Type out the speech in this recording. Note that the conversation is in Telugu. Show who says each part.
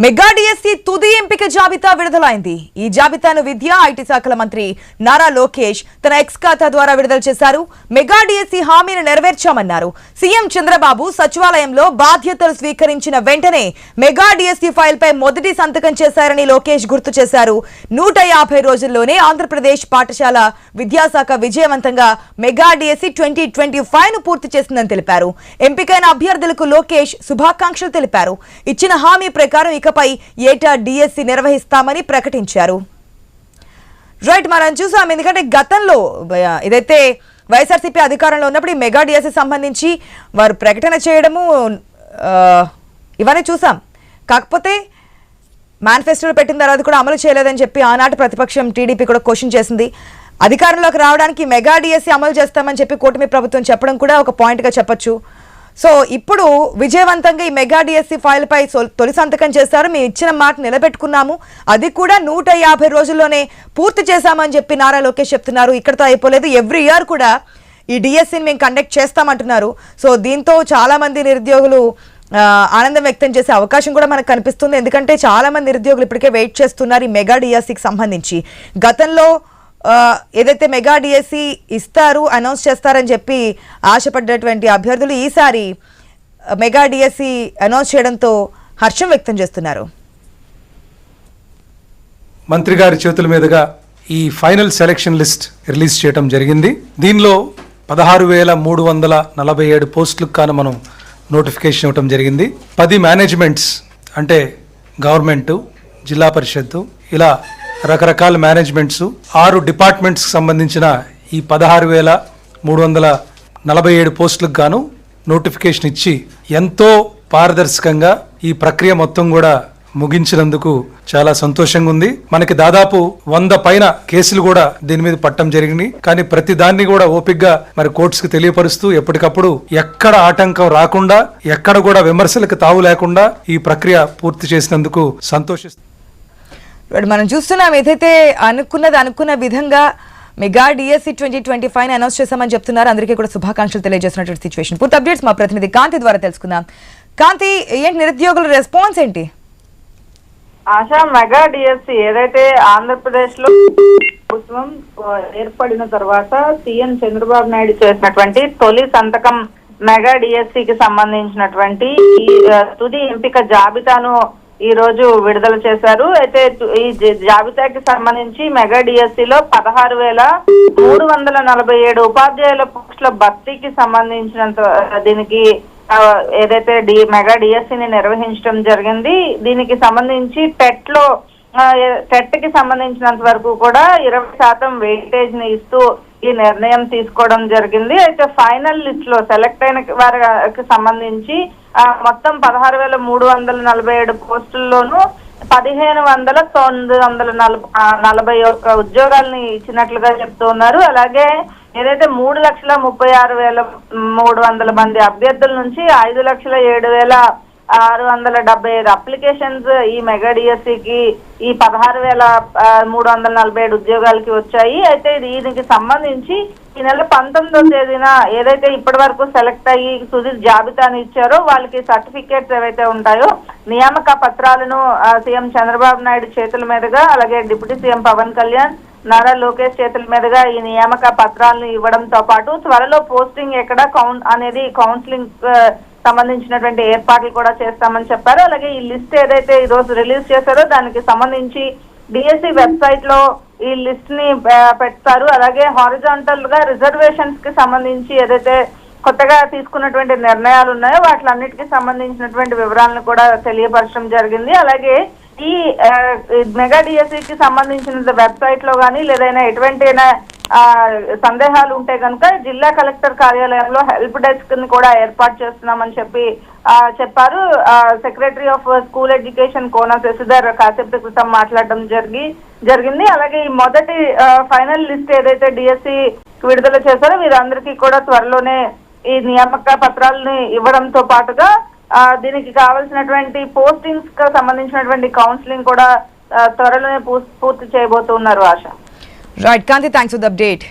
Speaker 1: మెగా డిఎస్సి తుది ఎంపిక జాబితా విడుదలైంది. ఈ జాబితాను విద్యా ఐటీ శాఖల మంత్రి నారా లోకేష్ తన ఎక్స్ ఖాతా ద్వారా విడుదల చేశారు. మెగా డిఎస్సి హామీని నెరవేర్చామన్నారు. సీఎం చంద్రబాబు సచివాలయంలో బాధ్యతలు స్వీకరించిన వెంటనే మెగా డిఎస్సి ఫైల్ పై మొదటి సంతకం చేశారని లోకేష్ గుర్తు చేశారు. 150 రోజుల్లోనే ఆంధ్రప్రదేశ్ పాఠశాల విద్యాశాఖ విజయవంతంగా మెగా డిఎస్సి 2025 ను పూర్తి చేసిందని తెలిపారు. ఎంపికైన అభ్యర్థులకు లోకేష్ శుభాకాంక్షలు తెలిపారు. ఇచ్చిన హామీ ప్రకారం ఇకపై ఏటా డిఎస్సి నిర్వహిస్తామని ప్రకటించారు. రైట్, మనం చూసాం. ఎందుకంటే గతంలో ఇదైతే వైఎస్ఆర్సీపీ అధికారంలో ఉన్నప్పుడు ఈ మెగా డిఎస్సి సంబంధించి వారు ప్రకటన చేయడము ఇవన్నీ చూసాం. కాకపోతే మేనిఫెస్టోలో పెట్టిన తర్వాత కూడా అమలు చేయలేదని చెప్పి ఆనాటి ప్రతిపక్షం టీడీపీ కూడా క్వశ్చన్ చేసింది. అధికారంలోకి రావడానికి మెగా డిఎస్సి అమలు చేస్తామని చెప్పి కూటమి ప్రభుత్వం చెప్పడం కూడా ఒక పాయింట్గా చెప్పొచ్చు. సో ఇప్పుడు విజయవంతంగా ఈ మెగా డిఎస్సి ఫైల్ పై తొలి సంతకం చేశారు. మేము ఇచ్చిన మాట నిలబెట్టుకున్నాము, అది కూడా 150 రోజుల్లోనే పూర్తి చేశామని చెప్పి నారా లోకేష్ చెప్తున్నారు. ఇక్కడతో అయిపోలేదు, ఎవ్రీ ఇయర్ కూడా ఈ డిఎస్సిని మేము కండక్ట్ చేస్తామంటున్నారు. సో దీంతో చాలా మంది నిరుద్యోగులు ఆనందం వ్యక్తం చేసే అవకాశం కూడా మనకు కనిపిస్తుంది. ఎందుకంటే చాలా మంది నిరుద్యోగులు ఇప్పటికే వెయిట్ చేస్తున్నారు ఈ మెగా డిఎస్సికి సంబంధించి. గతంలో ఏదైతే మెగా డిఎస్సి ఇస్తారు, అనౌన్స్ చేస్తారని చెప్పి ఆశపడ్డటువంటి అభ్యర్థులు ఈసారి మెగా డిఎస్సి అనౌన్స్ చేయడంతో హర్షం వ్యక్తం చేస్తున్నారు.
Speaker 2: మంత్రి గారి చేతుల మీదుగా ఈ ఫైనల్ సెలక్షన్ లిస్ట్ రిలీజ్ చేయడం జరిగింది. దీనిలో 16,347 పోస్టులకు కాను మనం నోటిఫికేషన్ ఇవ్వడం జరిగింది. 10 మేనేజ్మెంట్స్ అంటే గవర్నమెంటు, జిల్లా పరిషత్తు, ఇలా రకరకాల మేనేజ్మెంట్స్, 6 డిపార్ట్మెంట్స్కి సంబంధించిన ఈ 16,347 పోస్టులకు గాను నోటిఫికేషన్ ఇచ్చి ఎంతో పారదర్శకంగా ఈ ప్రక్రియ మొత్తం కూడా ముగించినందుకు చాలా సంతోషంగా ఉంది. మనకి దాదాపు 100 పైన కేసులు కూడా దీని మీద పట్టడం జరిగింది. కానీ ప్రతి దాన్ని కూడా ఓపికగా మరి కోర్ట్స్కి తెలియపరుస్తూ ఎప్పటికప్పుడు ఎక్కడ ఆటంకం రాకుండా, ఎక్కడ కూడా విమర్శలకు తావు లేకుండా ఈ ప్రక్రియ పూర్తి చేసినందుకు సంతోషిస్తున్నాం.
Speaker 1: మనం చూస్తున్నాం, ఏదైతే అనుకున్న విధంగా మెగా డిఎస్సి 2025 అనౌన్స్ చేశామని చెప్తున్నారు. అందరికీ కూడా శుభాకాంక్షలు తెలియజేస్తున్నటువంటి సిచ్యువేషన్. పూర్తి అప్డేట్స్ మా ప్రతినిధి కాంతి ద్వారా తెలుసుకుందాం. కాంతి, ఏంటి నిరుద్యోగుల రెస్పాన్స్ ఏంటి?
Speaker 3: ఆశా, మెగా డిఎస్సి ఏదైతే ఆంధ్రప్రదేశ్ లో ప్రభుత్వం ఏర్పడిన తర్వాత సీఎం చంద్రబాబు నాయుడు చేసినటువంటి తొలి సంతకం మెగా డిఎస్సికి సంబంధించినటువంటి ఈ తుది ఎంపిక జాబితాను ఈ రోజు విడుదల చేశారు. అయితే ఈ జాబితాకి సంబంధించి మెగా డిఎస్సిలో 16,347 ఉపాధ్యాయుల పోస్టుల భర్తీకి సంబంధించినంత దీనికి ఏదైతే మెగా డిఎస్సిని నిర్వహించడం జరిగింది. దీనికి సంబంధించి టెట్ కి సంబంధించినంత వరకు కూడా 20% వెయిటేజ్ ని ఇస్తూ ఈ నిర్ణయం తీసుకోవడం జరిగింది. అయితే ఫైనల్ లిస్ట్ లో సెలెక్ట్ అయిన వారికి సంబంధించి మొత్తం 16,347 పోస్టుల్లోనూ 1,500,941 ఉద్యోగాల్ని ఇచ్చినట్లుగా చెప్తూ ఉన్నారు. అలాగే ఏదైతే 3,36,300 మంది అభ్యర్థుల నుంచి 5,07,675 అప్లికేషన్స్ ఈ మెగా డిఎస్సికి ఈ 16,347 ఉద్యోగాలకి వచ్చాయి. అయితే దీనికి సంబంధించి ఈ నెల 19వ తేదీన ఏదైతే ఇప్పటి వరకు సెలెక్ట్ అయ్యి తుది జాబితాను ఇచ్చారో వాళ్ళకి సర్టిఫికేట్స్ ఏవైతే ఉంటాయో నియామక పత్రాలను సీఎం చంద్రబాబు నాయుడు చేతుల మీదుగా, అలాగే డిప్యూటీ సీఎం పవన్ కళ్యాణ్, నారా లోకేష్ చేతుల మీదుగా ఈ నియామక పత్రాలను ఇవ్వడంతో పాటు త్వరలో పోస్టింగ్ ఎక్కడ అనేది కౌన్సిలింగ్ సంబంధించినటువంటి ఏర్పాట్లు కూడా చేస్తామని చెప్పారు. అలాగే ఈ లిస్ట్ ఏదైతే ఈ రోజు రిలీజ్ చేశారో దానికి సంబంధించి డిఎస్సి వెబ్సైట్ లో ఈ లిస్ట్ ని పెడతారు. అలాగే హారిజాంటల్ గా రిజర్వేషన్స్ కి సంబంధించి ఏదైతే కొత్తగా తీసుకున్నటువంటి నిర్ణయాలు ఉన్నాయో వాటిలన్నిటికీ సంబంధించినటువంటి వివరాలను కూడా తెలియపరచడం జరిగింది. అలాగే ఈ మెగా డిఎస్సికి సంబంధించిన వెబ్సైట్ లో కానీ లేదైనా ఎటువంటి సందేహాలు ఉంటే కనుక జిల్లా కలెక్టర్ కార్యాలయంలో హెల్ప్ డెస్క్ ని కూడా ఏర్పాటు చేస్తున్నామని చెప్పారు. సెక్రటరీ ఆఫ్ స్కూల్ ఎడ్యుకేషన్ కోన శశిధర్ కాసేపటి క్రితం మాట్లాడడం జరిగింది. అలాగే ఈ మొదటి ఫైనల్ లిస్ట్ ఏదైతే డిఎస్సి విడుదల చేశారో వీరందరికీ కూడా త్వరలోనే ఈ నియామక పత్రాలని ఇవ్వడంతో పాటుగా దీనికి కావాల్సినటువంటి పోస్టింగ్స్ కి సంబంధించినటువంటి కౌన్సిలింగ్ కూడా త్వరలోనే పూర్తి చేయబోతున్నారు. ఆశ.
Speaker 1: Right Kanti, thanks for the update.